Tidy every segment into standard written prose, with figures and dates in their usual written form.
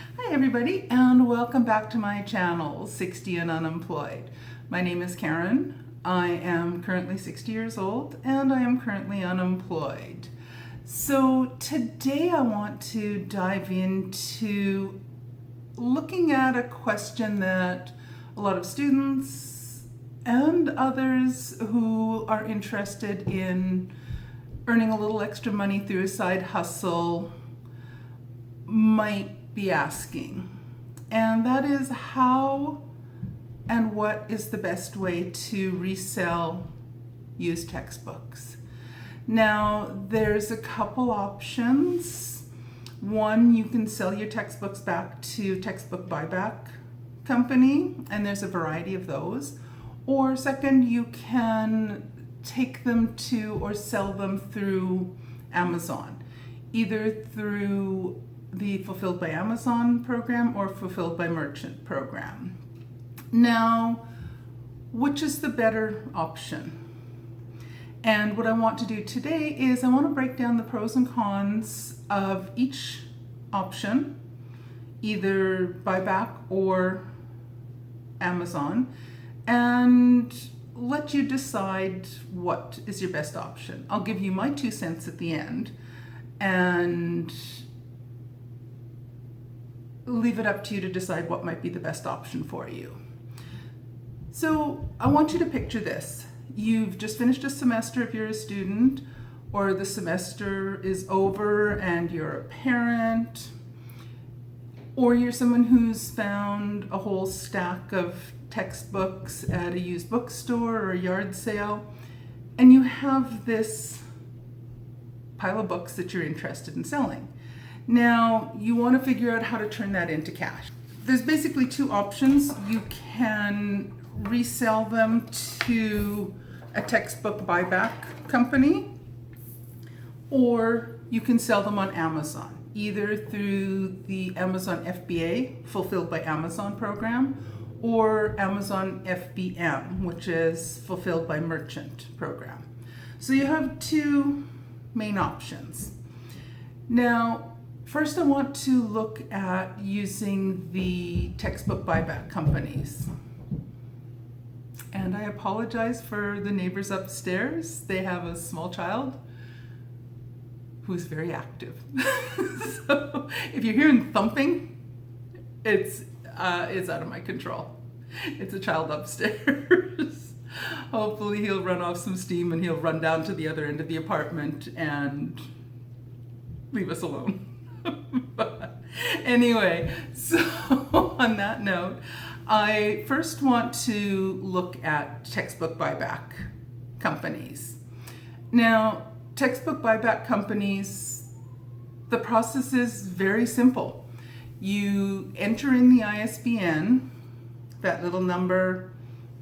Hi everybody, and welcome back to my channel, 60 and Unemployed. My name is Karen. I am currently 60 years old and I am currently unemployed. So today I want to dive into looking at a question that a lot of students and others who are interested in earning a little extra money through a side hustle might be asking, and that is how and what is the best way to resell used textbooks. Now, there's a couple options. One, you can sell your textbooks back to textbook buyback company, and there's a variety of those. Or second, you can take them to or sell them through Amazon, either through the Fulfilled by Amazon program or Fulfilled by Merchant program. Now, which is the better option? And what I want to do today is I want to break down the pros and cons of each option, either buyback or Amazon, and let you decide what is your best option. I'll give you my 2 cents at the end and leave it up to you to decide what might be the best option for you. So I want you to picture this. You've just finished a semester if you're a student, or the semester is over and you're a parent, or you're someone who's found a whole stack of textbooks at a used bookstore or a yard sale, and you have this pile of books that you're interested in selling. Now, you want to figure out how to turn that into cash. There's basically 2 options. You can resell them to a textbook buyback company, or you can sell them on Amazon, either through the Amazon FBA, Fulfilled by Amazon program, or Amazon FBM, which is Fulfilled by Merchant program. So you have 2 main options. Now, first, I want to look at using the textbook buyback companies. And I apologize for the neighbors upstairs. They have a small child who's very active. So if you're hearing thumping, it's out of my control. It's a child upstairs. Hopefully he'll run off some steam and he'll run down to the other end of the apartment and leave us alone. But anyway, so on that note, I first want to look at textbook buyback companies. Now, textbook buyback companies, the process is very simple. You enter in the ISBN, that little number,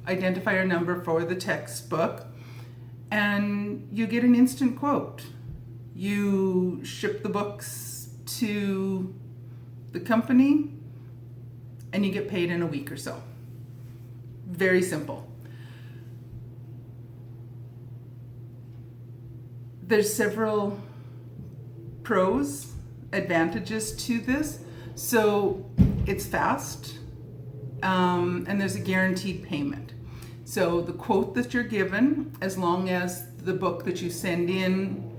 identifier number for the textbook, and you get an instant quote. You ship the books to the company and you get paid in a week or so. Very simple. There's several pros, advantages to this. So it's fast, and there's a guaranteed payment. So the quote that you're given, as long as the book that you send in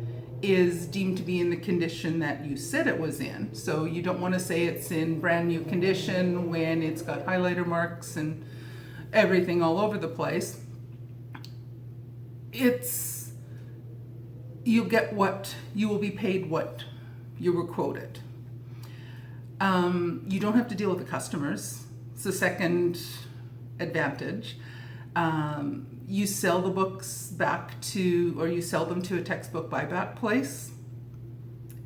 is deemed to be in the condition that you said it was in. So you don't want to say it's in brand new condition when it's got highlighter marks and everything all over the place. You'll get what you will be paid, what you were quoted. You don't have to deal with the customers. It's the second advantage. You sell the books back to, or you sell them to a textbook buyback place,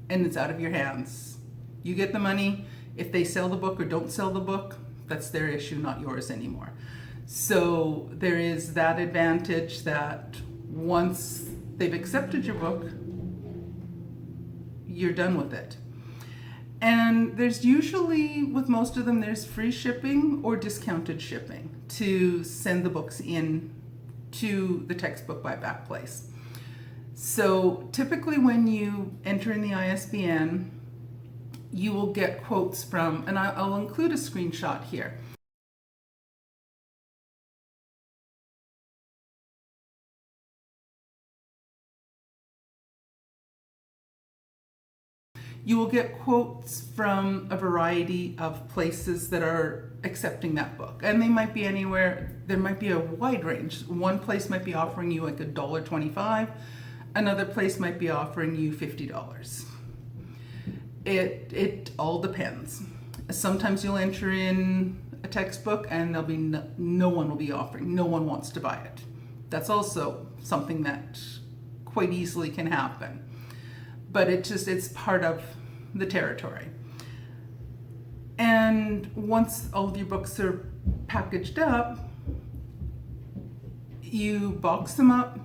and it's out of your hands. You get the money. If they sell the book or don't sell the book, that's their issue, not yours anymore. So there is that advantage that once they've accepted your book, you're done with it. And there's usually, with most of them, there's free shipping or discounted shipping to send the books in to the textbook buyback place. So typically when you enter in the ISBN, you will get quotes from, and I'll include a screenshot here. You will get quotes from a variety of places that are accepting that book. And they might be anywhere, there might be a wide range. One place might be offering you like $1.25, another place might be offering you $50. It all depends. Sometimes you'll enter in a textbook and there'll be no one will be offering, no one wants to buy it. That's also something that quite easily can happen. But it's part of the territory. And once all of your books are packaged up, you box them up,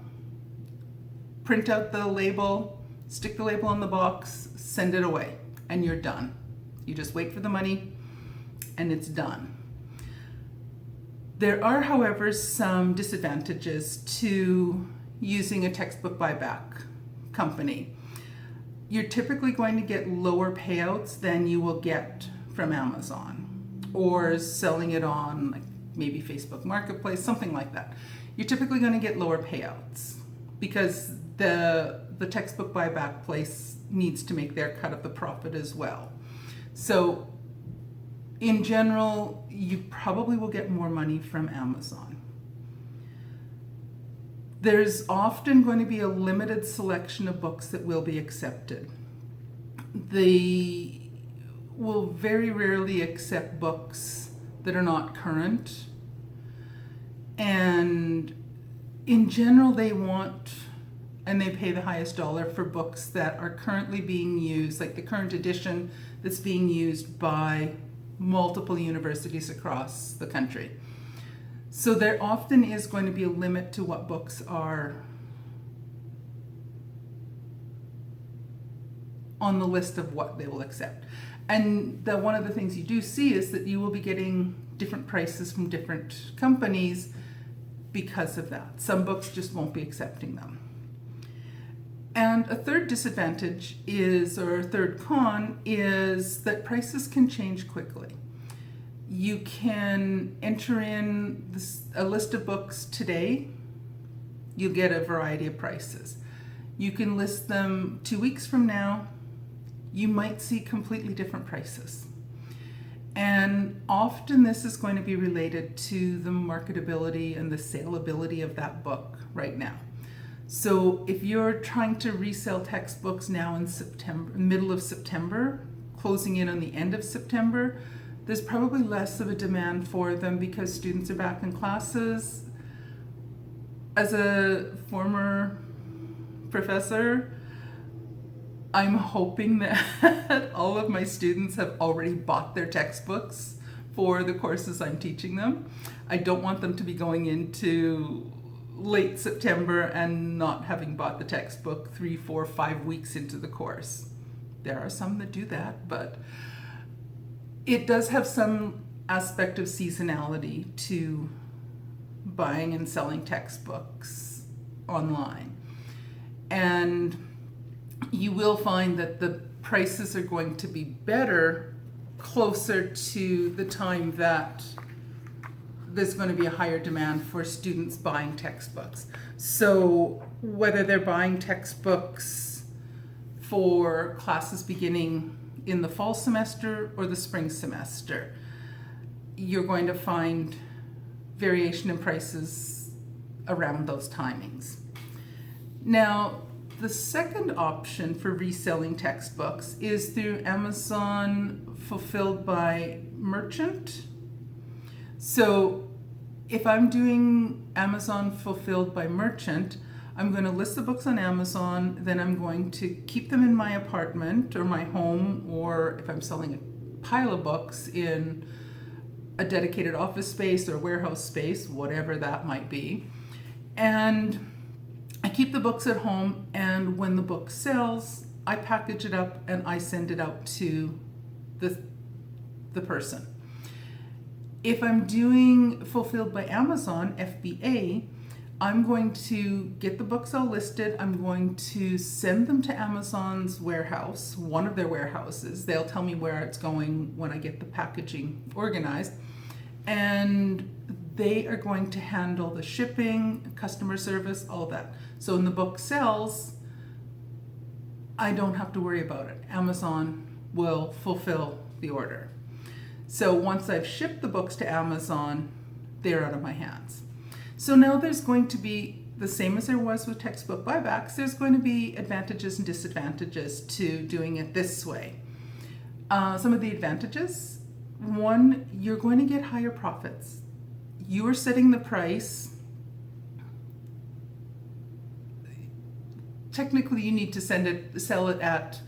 print out the label, stick the label on the box, send it away, and you're done. You just wait for the money, and it's done. There are, however, some disadvantages to using a textbook buyback company. You're typically going to get lower payouts than you will get from Amazon or selling it on like maybe Facebook Marketplace, something like that. You're typically going to get lower payouts because the textbook buyback place needs to make their cut of the profit as well. So in general, you probably will get more money from Amazon. There's often going to be a limited selection of books that will be accepted. They will very rarely accept books that are not current. And in general, they want and they pay the highest dollar for books that are currently being used, like the current edition that's being used by multiple universities across the country. So there often is going to be a limit to what books are on the list of what they will accept. And one of the things you do see is that you will be getting different prices from different companies because of that. Some books just won't be accepting them. And a third disadvantage is, or a third con, is that prices can change quickly. You can enter in a list of books today, you'll get a variety of prices. You can list them 2 weeks from now, you might see completely different prices. And often this is going to be related to the marketability and the saleability of that book right now. So if you're trying to resell textbooks now in September, middle of September, closing in on the end of September, there's probably less of a demand for them because students are back in classes. As a former professor, I'm hoping that all of my students have already bought their textbooks for the courses I'm teaching them. I don't want them to be going into late September and not having bought the textbook 3, 4, 5 weeks into the course. There are some that do that, but it does have some aspect of seasonality to buying and selling textbooks online. And you will find that the prices are going to be better closer to the time that there's going to be a higher demand for students buying textbooks. So whether they're buying textbooks for classes beginning in the fall semester or the spring semester, you're going to find variation in prices around those timings. Now, the second option for reselling textbooks is through Amazon Fulfilled by Merchant. So if I'm doing Amazon Fulfilled by Merchant, I'm going to list the books on Amazon, then I'm going to keep them in my apartment or my home, or if I'm selling a pile of books in a dedicated office space or warehouse space, whatever that might be. And I keep the books at home, and when the book sells, I package it up and I send it out to the person. If I'm doing Fulfilled by Amazon, FBA, I'm going to get the books all listed. I'm going to send them to Amazon's warehouse, one of their warehouses. They'll tell me where it's going when I get the packaging organized. And they are going to handle the shipping, customer service, all that. So when the book sells, I don't have to worry about it. Amazon will fulfill the order. So once I've shipped the books to Amazon, they're out of my hands. So now there's going to be, the same as there was with textbook buybacks, there's going to be advantages and disadvantages to doing it this way. Some of the advantages, one, you're going to get higher profits. You are setting the price. Technically, you need to sell it at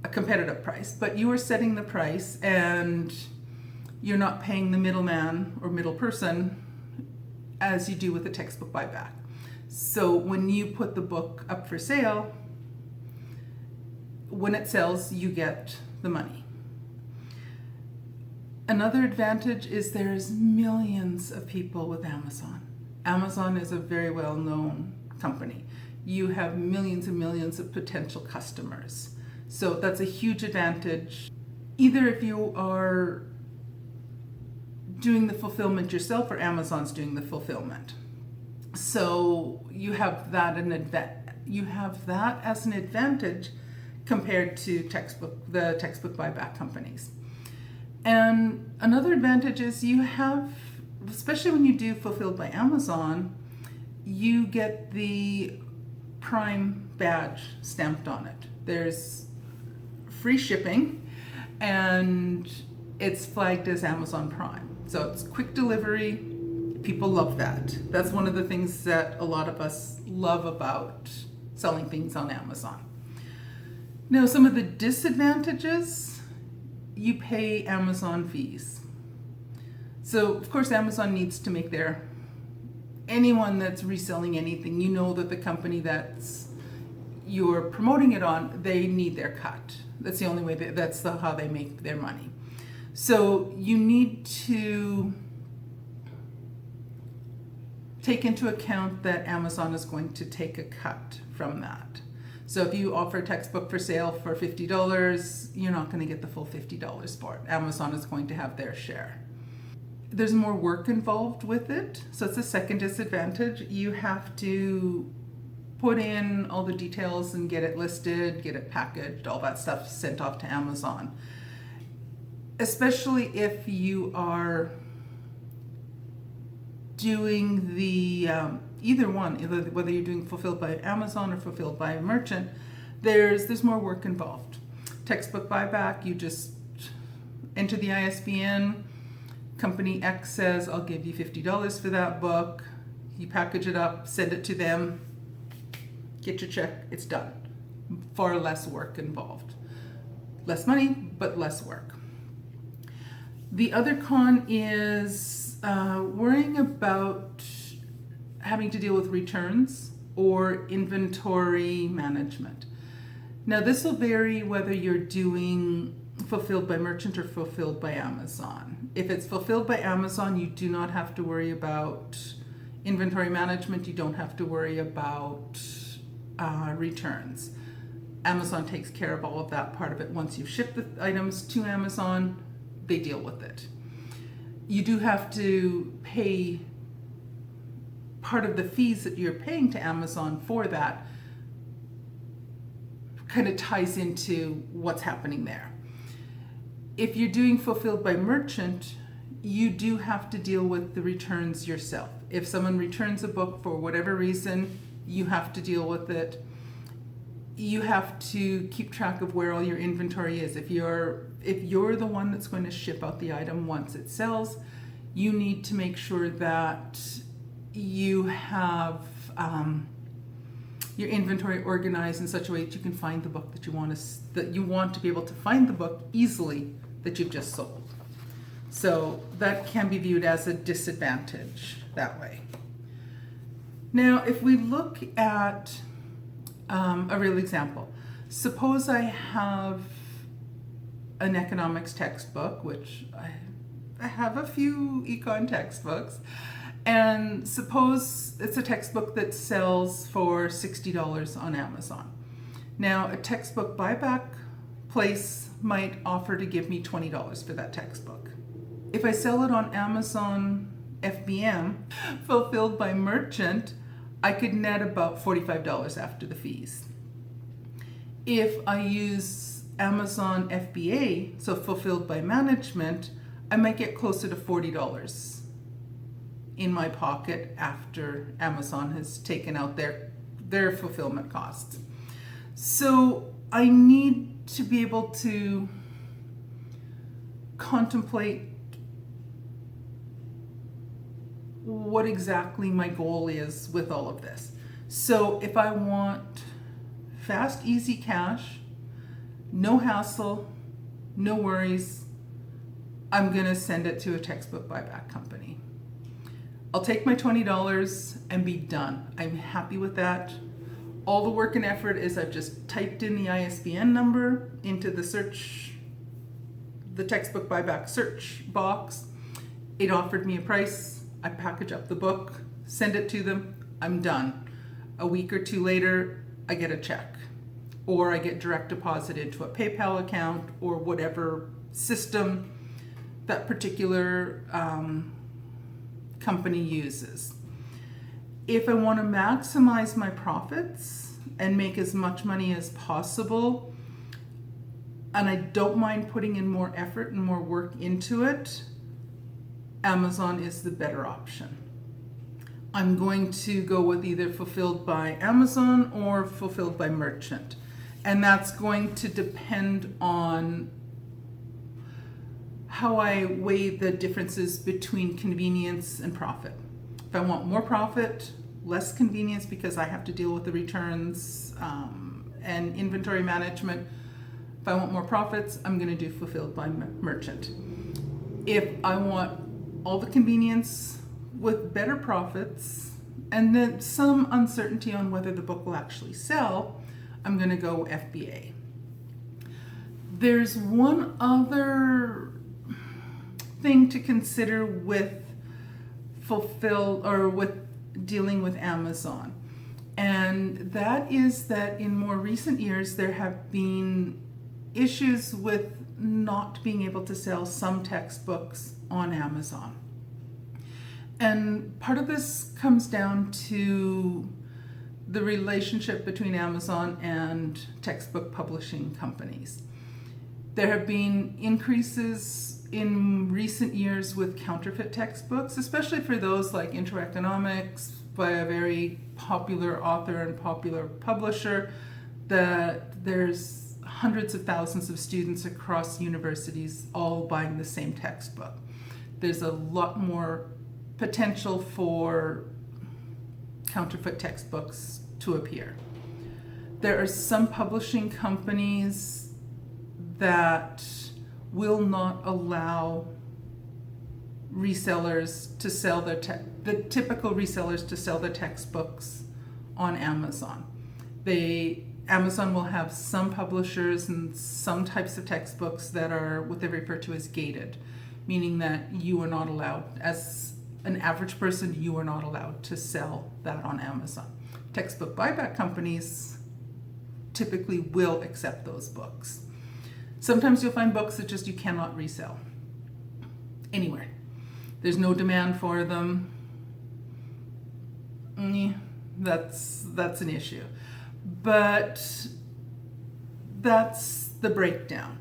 a competitive price, but you are setting the price and you're not paying the middleman or middle person as you do with a textbook buyback. So when you put the book up for sale, when it sells, you get the money. Another advantage is there's millions of people with Amazon. Amazon is a very well-known company. You have millions and millions of potential customers. So that's a huge advantage. Either if you are doing the fulfillment yourself or Amazon's doing the fulfillment. So you have that as an advantage compared to the textbook buyback companies. And another advantage is you have, especially when you do fulfilled by Amazon, you get the Prime badge stamped on it. There's free shipping and it's flagged as Amazon Prime. So it's quick delivery. People love that. That's one of the things that a lot of us love about selling things on Amazon. Now, some of the disadvantages, you pay Amazon fees. So, of course, Amazon needs to make anyone that's reselling anything, you know that the company that's you're promoting it on, they need their cut. That's the only way, how they make their money. So you need to take into account that Amazon is going to take a cut from that. So if you offer a textbook for sale for $50, you're not going to get the full $50 for it. Amazon is going to have their share. There's more work involved with it, so it's a second disadvantage. You have to put in all the details and get it listed, get it packaged, all that stuff sent off to Amazon. Especially if you are doing the either one, whether you're doing fulfilled by Amazon or fulfilled by a merchant, there's more work involved. Textbook buyback, you just enter the ISBN. Company X says, I'll give you $50 for that book. You package it up, send it to them, get your check, it's done. Far less work involved. Less money, but less work. The other con is worrying about having to deal with returns or inventory management. Now, this will vary whether you're doing fulfilled by merchant or fulfilled by Amazon. If it's fulfilled by Amazon, you do not have to worry about inventory management. You don't have to worry about returns. Amazon takes care of all of that part of it. Once you ship the items to Amazon, they deal with it. You do have to pay part of the fees that you're paying to Amazon for that. Kind of ties into what's happening there. If you're doing fulfilled by merchant, you do have to deal with the returns yourself. If someone returns a book for whatever reason, you have to deal with it. You have to keep track of where all your inventory is. If you're the one that's going to ship out the item once it sells, you need to make sure that you have your inventory organized in such a way that you can find the book that you want to be able to find the book easily that you've just sold. So that can be viewed as a disadvantage that way. Now, if we look at a real example, suppose I have an economics textbook, which I have a few econ textbooks, And suppose it's a textbook that sells for $60 on Amazon. Now, a textbook buyback place might offer to give me $20 for that textbook. If I sell it on Amazon FBM, fulfilled by merchant, I could net about $45 after the fees. If I use Amazon FBA, so fulfilled by management, I might get closer to $40 in my pocket after Amazon has taken out their fulfillment costs. So I need to be able to contemplate what exactly my goal is with all of this. So if I want fast, easy cash, no hassle, no worries, I'm gonna send it to a textbook buyback company. I'll take my $20 and be done. I'm happy with that. All the work and effort is I've just typed in the ISBN number into the textbook buyback search box. It offered me a price. I package up the book, send it to them, I'm done. A week or two later, I get a check, or I get direct deposit into a PayPal account or whatever system that particular company uses. If I want to maximize my profits and make as much money as possible, and I don't mind putting in more effort and more work into it, Amazon is the better option. I'm going to go with either fulfilled by Amazon or fulfilled by merchant. And that's going to depend on how I weigh the differences between convenience and profit. If I want more profit, less convenience because I have to deal with the returns and inventory management. If I want more profits, I'm going to do fulfilled by merchant. If I want all the convenience with better profits and then some uncertainty on whether the book will actually sell, I'm going to go FBA. There's one other thing to consider with dealing with Amazon, and that is that in more recent years there have been issues with not being able to sell some textbooks on Amazon. And part of this comes down to the relationship between Amazon and textbook publishing companies. There have been increases in recent years with counterfeit textbooks, especially for those like Intro Economics by a very popular author and popular publisher, that there's hundreds of thousands of students across universities all buying the same textbook. There's a lot more potential for counterfeit textbooks to appear. There are some publishing companies that will not allow resellers to sell the typical resellers to sell their textbooks on Amazon. Amazon will have some publishers and some types of textbooks that are what they refer to as gated, meaning that you are not allowed, as an average person, you are not allowed to sell that on Amazon. Textbook buyback companies typically will accept those books. Sometimes you'll find books that just you cannot resell anywhere. There's no demand for them. That's an issue. But that's the breakdown.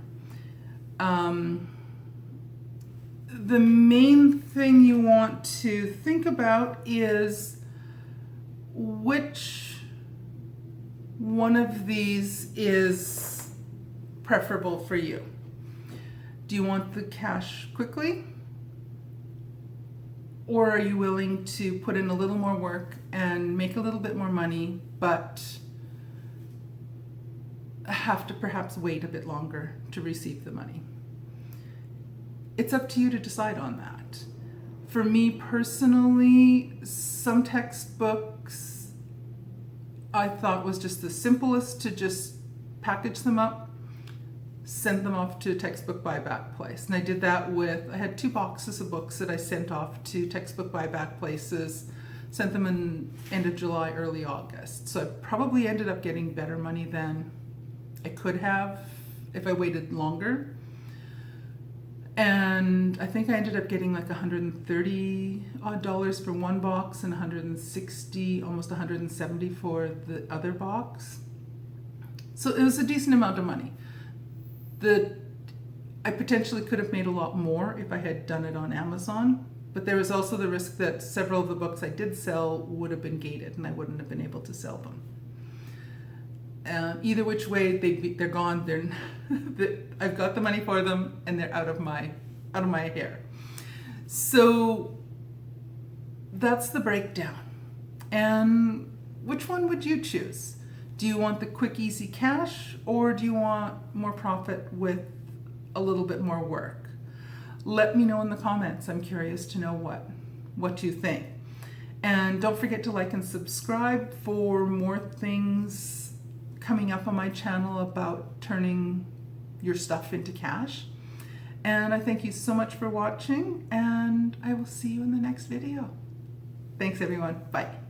The main thing you want to think about is which one of these is preferable for you. Do you want the cash quickly? Or are you willing to put in a little more work and make a little bit more money, but have to perhaps wait a bit longer to receive the money? It's up to you to decide on that. For me personally, some textbooks I thought was just the simplest to just package them up, sent them off to a textbook buyback place. And I did that I had 2 boxes of books that I sent off to textbook buyback places, sent them in end of July, early August. So I probably ended up getting better money than I could have if I waited longer. And I think I ended up getting like $130 odd for one box and $160, almost $170 for the other box. So it was a decent amount of money. I potentially could have made a lot more if I had done it on Amazon, but there was also the risk that several of the books I did sell would have been gated and I wouldn't have been able to sell them. Either which way, they're gone. I've got the money for them, and they're out of my hair. So that's the breakdown. And which one would you choose? Do you want the quick, easy cash, or do you want more profit with a little bit more work? Let me know in the comments. I'm curious to know what you think. And don't forget to like and subscribe for more things coming up on my channel about turning your stuff into cash. And I thank you so much for watching, and I will see you in the next video. Thanks everyone. Bye.